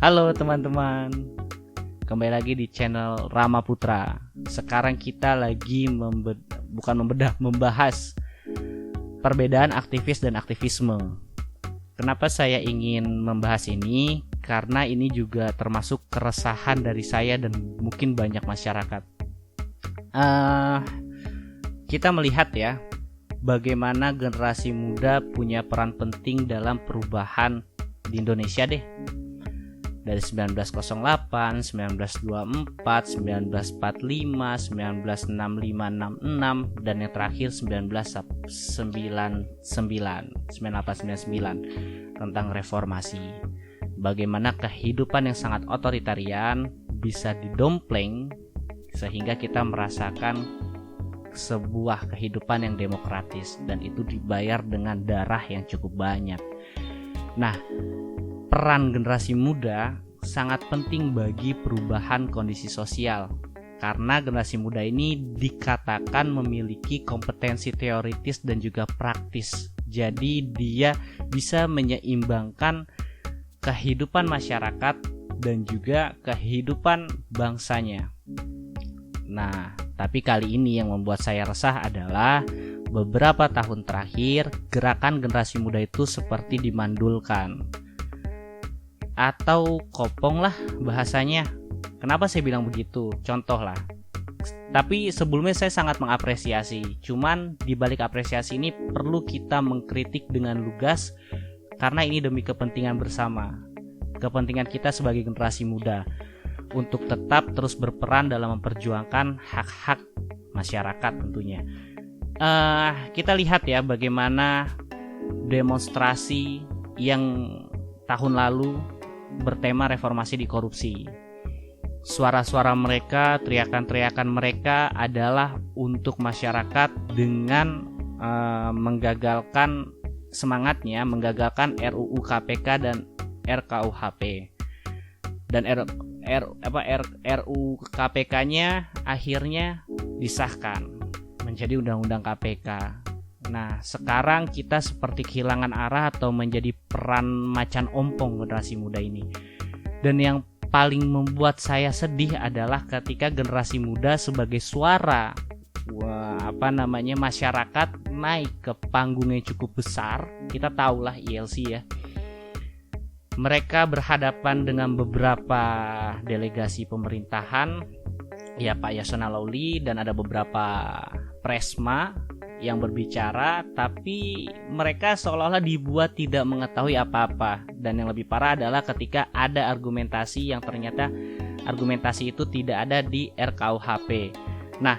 Halo teman-teman, kembali lagi di channel Rama Putra. Sekarang kita lagi membahas perbedaan aktivis dan aktivisme. Kenapa saya ingin membahas ini? Karena ini juga termasuk keresahan dari saya dan mungkin banyak masyarakat. Kita melihat ya, bagaimana generasi muda punya peran penting dalam perubahan di Indonesia deh. Dari 1908, 1924, 1945, 1965-66 dan yang terakhir 1999 tentang reformasi. Bagaimana kehidupan yang sangat otoritarian bisa didompleng sehingga kita merasakan sebuah kehidupan yang demokratis dan itu dibayar dengan darah yang cukup banyak. Nah, peran generasi muda sangat penting bagi perubahan kondisi sosial karena generasi muda ini dikatakan memiliki kompetensi teoritis dan juga praktis. Jadi dia bisa menyeimbangkan kehidupan masyarakat dan juga kehidupan bangsanya. Nah, tapi kali ini yang membuat saya resah adalah beberapa tahun terakhir gerakan generasi muda itu seperti dimandulkan atau kopong lah bahasanya. Kenapa saya bilang begitu? Contoh lah. Tapi sebelumnya saya sangat mengapresiasi. Cuman di balik apresiasi ini perlu kita mengkritik dengan lugas karena ini demi kepentingan bersama. Kepentingan kita sebagai generasi muda untuk tetap terus berperan dalam memperjuangkan hak-hak masyarakat tentunya. Kita lihat ya bagaimana demonstrasi yang tahun lalu bertema reformasi di korupsi. Suara-suara mereka, teriakan-teriakan mereka adalah untuk masyarakat dengan menggagalkan semangatnya, menggagalkan RUU KPK dan RKUHP. Dan RUU KPK-nya akhirnya disahkan menjadi Undang-Undang KPK. Nah, sekarang kita seperti kehilangan arah atau menjadi peran macan ompong generasi muda ini. Dan yang paling membuat saya sedih adalah ketika generasi muda sebagai suara masyarakat naik ke panggung yang cukup besar. Kita tahulah ILC ya. Mereka berhadapan dengan beberapa delegasi pemerintahan, ya Pak Yasona Lawli, dan ada beberapa presma yang berbicara, tapi mereka seolah-olah dibuat tidak mengetahui apa-apa. Dan yang lebih parah adalah ketika ada argumentasi yang ternyata argumentasi itu tidak ada di RKUHP. Nah,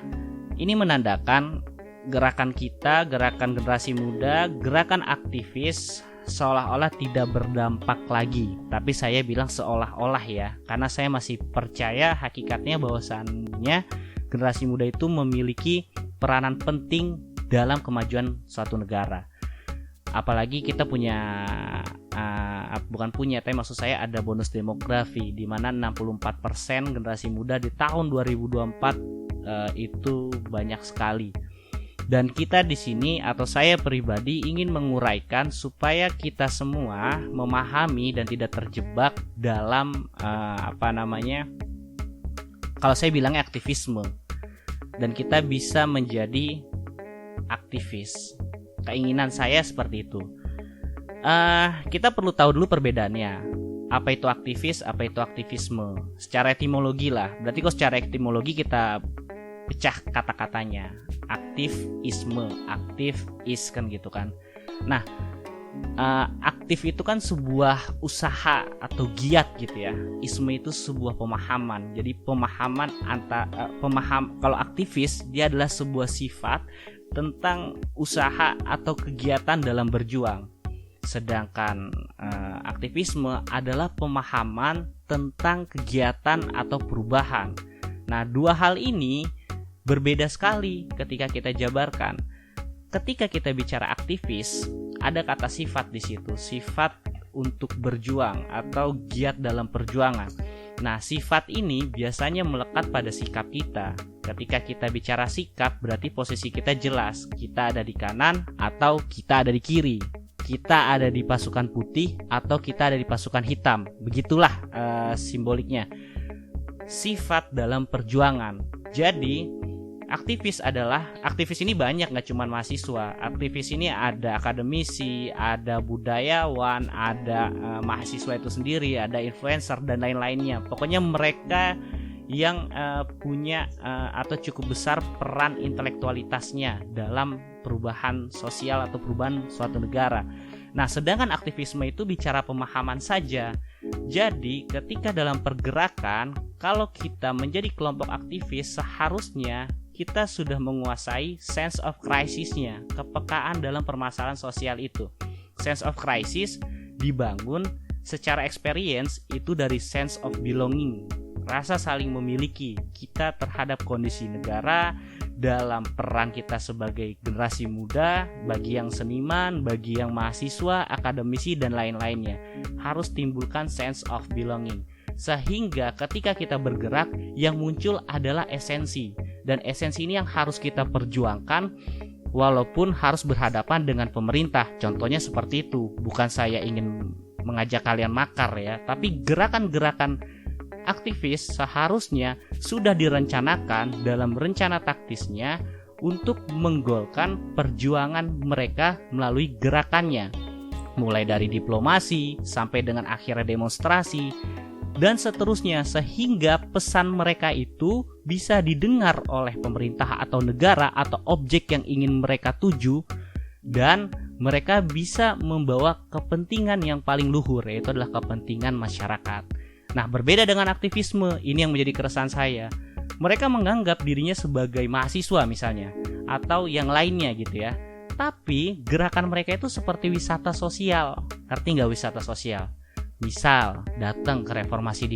ini menandakan gerakan kita, gerakan generasi muda, gerakan aktivis seolah-olah tidak berdampak lagi. Tapi saya bilang seolah-olah ya, karena saya masih percaya hakikatnya bahwasannya generasi muda itu memiliki peranan penting dalam kemajuan suatu negara. Apalagi kita tapi maksud saya ada bonus demografi di mana 64% generasi muda di tahun 2024 itu banyak sekali. Dan kita di sini atau saya pribadi ingin menguraikan supaya kita semua memahami dan tidak terjebak dalam kalau saya bilangnya aktivisme. Dan kita bisa menjadi aktivis. Keinginan saya seperti itu. Kita perlu tahu dulu perbedaannya. Apa itu aktivis, apa itu aktivisme. Secara etimologi lah. Berarti kalau secara etimologi kita pecah kata-katanya. Aktivisme, aktif is kan gitu kan. Nah, aktif itu kan sebuah usaha atau giat gitu ya. Isme itu sebuah pemahaman. Jadi pemahaman kalau aktivis dia adalah sebuah sifat tentang usaha atau kegiatan dalam berjuang. Sedangkan aktivisme adalah pemahaman tentang kegiatan atau perubahan. Nah, dua hal ini berbeda sekali ketika kita jabarkan. Ketika kita bicara aktivis, ada kata sifat di situ, sifat untuk berjuang atau giat dalam perjuangan. Nah, sifat ini biasanya melekat pada sikap kita. Ketika kita bicara sikap, berarti posisi kita jelas. Kita ada di kanan atau kita ada di kiri. kita ada di pasukan putih atau kita ada di pasukan hitam. Begitulah simboliknya. Sifat dalam perjuangan. Jadi aktivis ini banyak, nggak cuma mahasiswa. Aktivis ini ada akademisi, ada budayawan, ada mahasiswa itu sendiri, ada influencer dan lain-lainnya. Pokoknya mereka yang punya atau cukup besar peran intelektualitasnya dalam perubahan sosial atau perubahan suatu negara. Nah, sedangkan aktivisme itu bicara pemahaman saja. Jadi ketika dalam pergerakan, kalau kita menjadi kelompok aktivis, seharusnya kita sudah menguasai sense of crisis-nya, kepekaan dalam permasalahan sosial itu. Sense of crisis dibangun secara experience itu dari sense of belonging, rasa saling memiliki kita terhadap kondisi negara, dalam peran kita sebagai generasi muda, bagi yang seniman, bagi yang mahasiswa, akademisi, dan lain-lainnya. Harus timbulkan sense of belonging. Sehingga ketika kita bergerak, yang muncul adalah esensi. Dan esensi ini yang harus kita perjuangkan, walaupun harus berhadapan dengan pemerintah. Contohnya seperti itu. Bukan saya ingin mengajak kalian makar ya, tapi gerakan-gerakan aktivis seharusnya sudah direncanakan dalam rencana taktisnya untuk menggolkan perjuangan mereka melalui gerakannya, mulai dari diplomasi sampai dengan akhirnya demonstrasi dan seterusnya, sehingga pesan mereka itu bisa didengar oleh pemerintah atau negara atau objek yang ingin mereka tuju, dan mereka bisa membawa kepentingan yang paling luhur, yaitu adalah kepentingan masyarakat. Nah, berbeda dengan aktivisme, ini yang menjadi keresahan saya. Mereka menganggap dirinya sebagai mahasiswa misalnya, atau yang lainnya gitu ya. Tapi gerakan mereka itu seperti wisata sosial. Ngerti nggak wisata sosial? Misal datang ke reformasi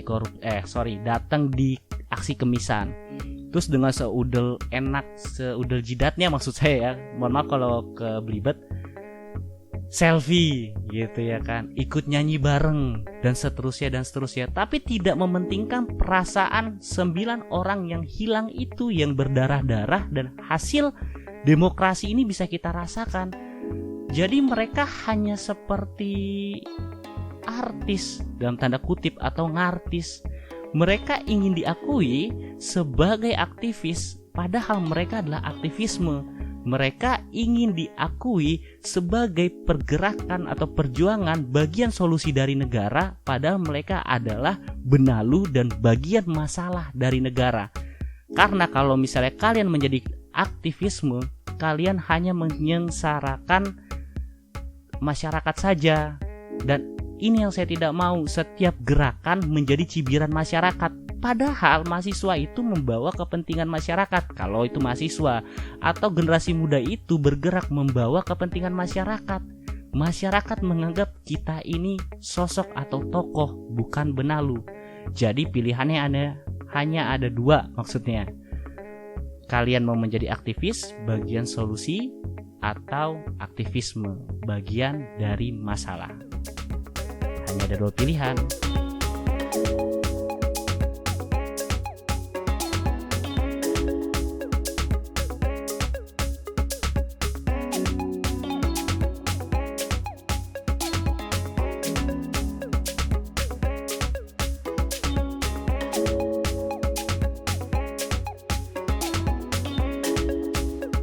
datang di aksi kemisan. Terus dengan seudel jidatnya, maksud saya ya. Mohon maaf kalau belibet. Selfie gitu ya kan, ikut nyanyi bareng dan seterusnya, tapi tidak mementingkan perasaan 9 orang yang hilang itu, yang berdarah-darah, dan hasil demokrasi ini bisa kita rasakan. Jadi mereka hanya seperti artis dalam tanda kutip atau ngartis. Mereka ingin diakui sebagai aktivis, padahal mereka adalah aktivisme. Mereka ingin diakui sebagai pergerakan atau perjuangan bagian solusi dari negara, padahal mereka adalah benalu dan bagian masalah dari negara. Karena kalau misalnya kalian menjadi aktivisme, kalian hanya menyengsarakan masyarakat saja. Dan ini yang saya tidak mau, setiap gerakan menjadi cibiran masyarakat. Padahal mahasiswa itu membawa kepentingan masyarakat. Kalau itu mahasiswa atau generasi muda itu bergerak membawa kepentingan masyarakat. Masyarakat menganggap kita ini sosok atau tokoh, bukan benalu. Jadi pilihannya hanya ada 2 maksudnya. Kalian mau menjadi aktivis bagian solusi, atau aktivisme bagian dari masalah. Hanya ada 2 pilihan.